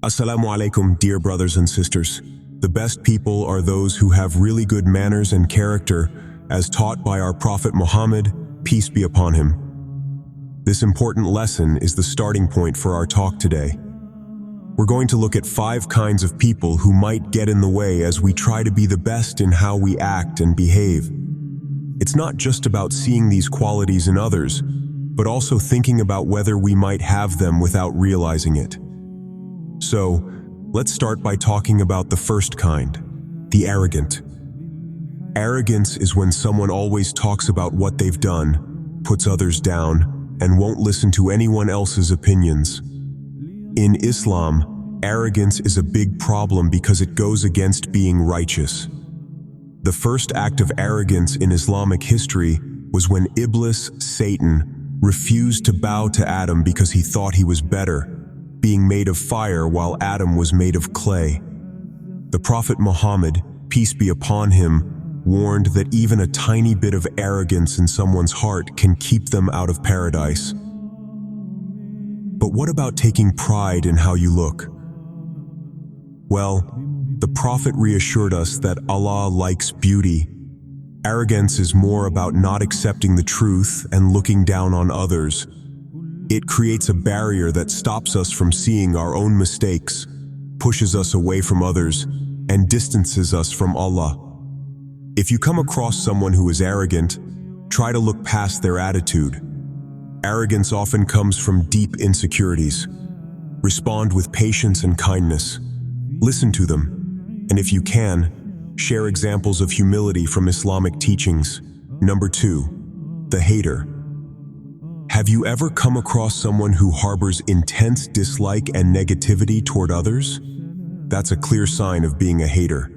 Assalamu alaikum, dear brothers and sisters. The best people are those who have really good manners and character, as taught by our Prophet Muhammad, peace be upon him. This important lesson is the starting point for our talk today. We're going to look at 5 kinds of people who might get in the way as we try to be the best in how we act and behave. It's not just about seeing these qualities in others, but also thinking about whether we might have them without realizing it. So, let's start by talking about the first kind, the arrogant. Arrogance is when someone always talks about what they've done, puts others down, and won't listen to anyone else's opinions. In Islam, arrogance is a big problem because it goes against being righteous. The first act of arrogance in Islamic history was when Iblis, Satan, refused to bow to Adam because he thought he was better, being made of fire while Adam was made of clay. The Prophet Muhammad, peace be upon him, warned that even a tiny bit of arrogance in someone's heart can keep them out of paradise. But what about taking pride in how you look? Well, the Prophet reassured us that Allah likes beauty. Arrogance is more about not accepting the truth and looking down on others. It creates a barrier that stops us from seeing our own mistakes, pushes us away from others, and distances us from Allah. If you come across someone who is arrogant, try to look past their attitude. Arrogance often comes from deep insecurities. Respond with patience and kindness. Listen to them, and if you can, share examples of humility from Islamic teachings. Number 2, the hater. Have you ever come across someone who harbors intense dislike and negativity toward others? That's a clear sign of being a hater.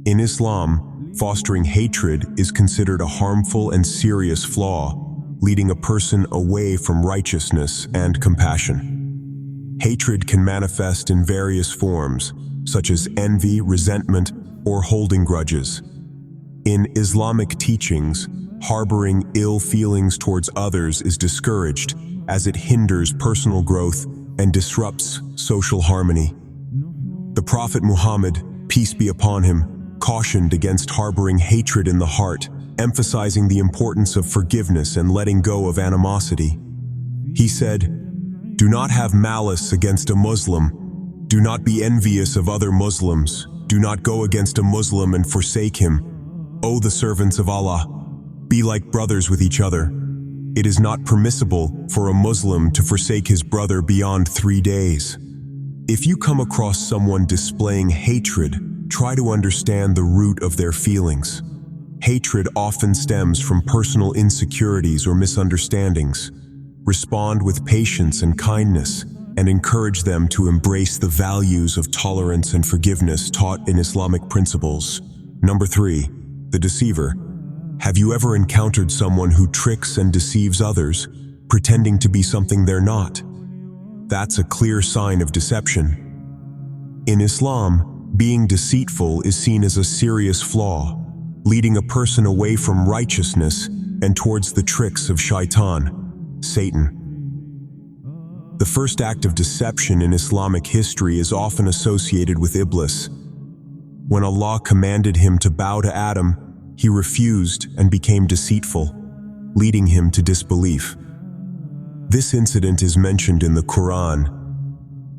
In Islam, fostering hatred is considered a harmful and serious flaw, leading a person away from righteousness and compassion. Hatred can manifest in various forms, such as envy, resentment, or holding grudges. In Islamic teachings, harboring ill feelings towards others is discouraged, as it hinders personal growth and disrupts social harmony. The Prophet Muhammad, peace be upon him, cautioned against harboring hatred in the heart, emphasizing the importance of forgiveness and letting go of animosity. He said, "Do not have malice against a Muslim. Do not be envious of other Muslims. Do not go against a Muslim and forsake him. O the servants of Allah, be like brothers with each other. It is not permissible for a Muslim to forsake his brother beyond 3 days." If you come across someone displaying hatred, try to understand the root of their feelings. Hatred often stems from personal insecurities or misunderstandings. Respond with patience and kindness, and encourage them to embrace the values of tolerance and forgiveness taught in Islamic principles. Number 3, the deceiver. Have you ever encountered someone who tricks and deceives others, pretending to be something they're not? That's a clear sign of deception. In Islam, being deceitful is seen as a serious flaw, leading a person away from righteousness and towards the tricks of Shaitan, Satan. The first act of deception in Islamic history is often associated with Iblis. When Allah commanded him to bow to Adam, he refused and became deceitful, leading him to disbelief. This incident is mentioned in the Quran,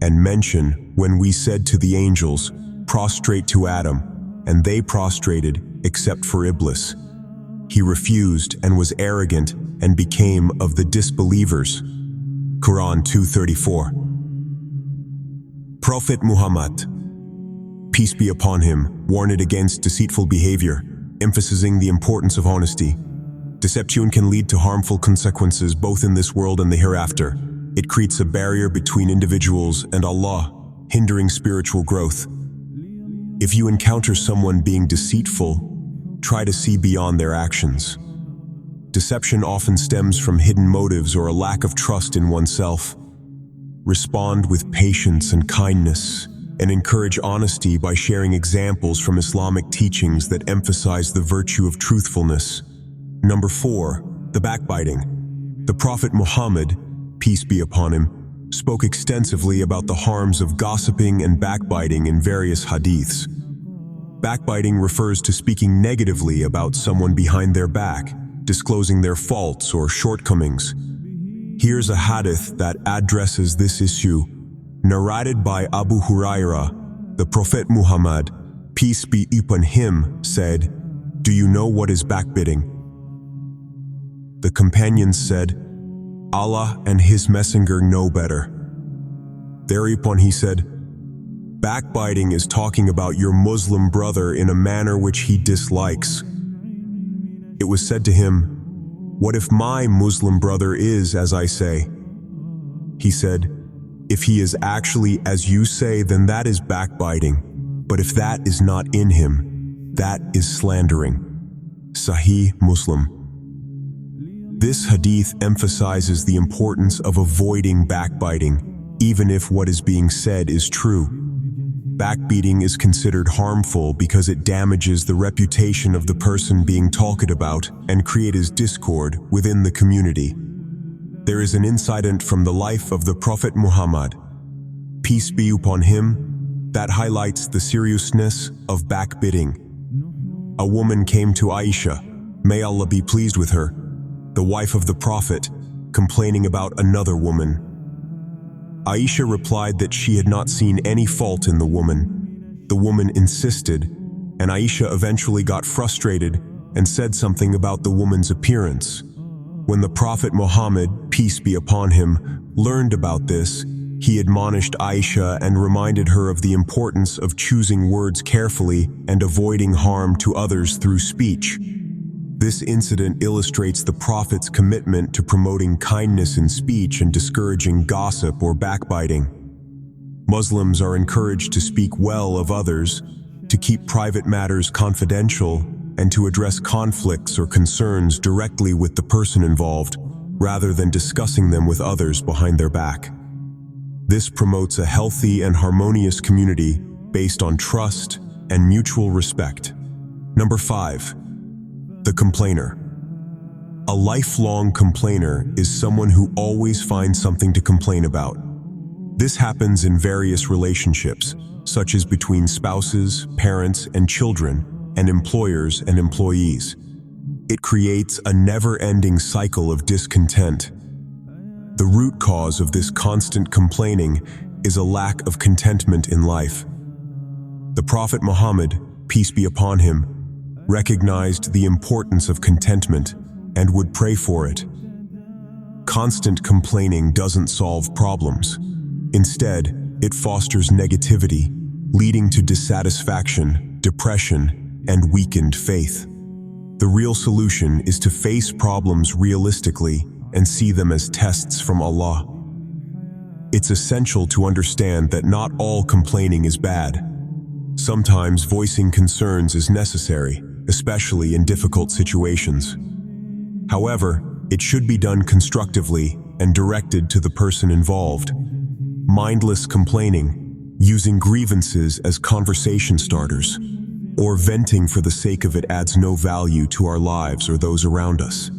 and mentioned when we said to the angels, "Prostrate to Adam," and they prostrated except for Iblis. He refused and was arrogant and became of the disbelievers. Quran 2:34. Prophet Muhammad, peace be upon him, warned against deceitful behavior, emphasizing the importance of honesty. Deception can lead to harmful consequences both in this world and the hereafter. It creates a barrier between individuals and Allah, hindering spiritual growth. If you encounter someone being deceitful, try to see beyond their actions. Deception often stems from hidden motives or a lack of trust in oneself. Respond with patience and kindness, and encourage honesty by sharing examples from Islamic teachings that emphasize the virtue of truthfulness. Number 4, the backbiting. The Prophet Muhammad, peace be upon him, spoke extensively about the harms of gossiping and backbiting in various hadiths. Backbiting refers to speaking negatively about someone behind their back, disclosing their faults or shortcomings. Here's a hadith that addresses this issue. Narrated by Abu Hurairah, the Prophet Muhammad, peace be upon him, said, "Do you know what is backbiting?" The companions said, "Allah and His Messenger know better." Thereupon he said, "Backbiting is talking about your Muslim brother in a manner which he dislikes." It was said to him, "What if my Muslim brother is as I say?" He said, "If he is actually as you say, then that is backbiting. But if that is not in him, that is slandering." Sahih Muslim. This hadith emphasizes the importance of avoiding backbiting, even if what is being said is true. Backbiting is considered harmful because it damages the reputation of the person being talked about and creates discord within the community. There is an incident from the life of the Prophet Muhammad, peace be upon him, that highlights the seriousness of backbiting. A woman came to Aisha, may Allah be pleased with her, the wife of the Prophet, complaining about another woman. Aisha replied that she had not seen any fault in the woman. The woman insisted, and Aisha eventually got frustrated and said something about the woman's appearance. When the Prophet Muhammad, peace be upon him, learned about this, he admonished Aisha and reminded her of the importance of choosing words carefully and avoiding harm to others through speech. This incident illustrates the Prophet's commitment to promoting kindness in speech and discouraging gossip or backbiting. Muslims are encouraged to speak well of others, to keep private matters confidential, and to address conflicts or concerns directly with the person involved, rather than discussing them with others behind their back. This promotes a healthy and harmonious community based on trust and mutual respect. Number 5. The complainer. A lifelong complainer is someone who always finds something to complain about. This happens in various relationships, such as between spouses, parents and children, and employers and employees. It creates a never-ending cycle of discontent. The root cause of this constant complaining is a lack of contentment in life. The Prophet Muhammad, peace be upon him, recognized the importance of contentment and would pray for it. Constant complaining doesn't solve problems. Instead, it fosters negativity, leading to dissatisfaction, depression, and weakened faith. The real solution is to face problems realistically and see them as tests from Allah. It's essential to understand that not all complaining is bad. Sometimes voicing concerns is necessary, especially in difficult situations. However, it should be done constructively and directed to the person involved. Mindless complaining, using grievances as conversation starters, or venting for the sake of it adds no value to our lives or those around us.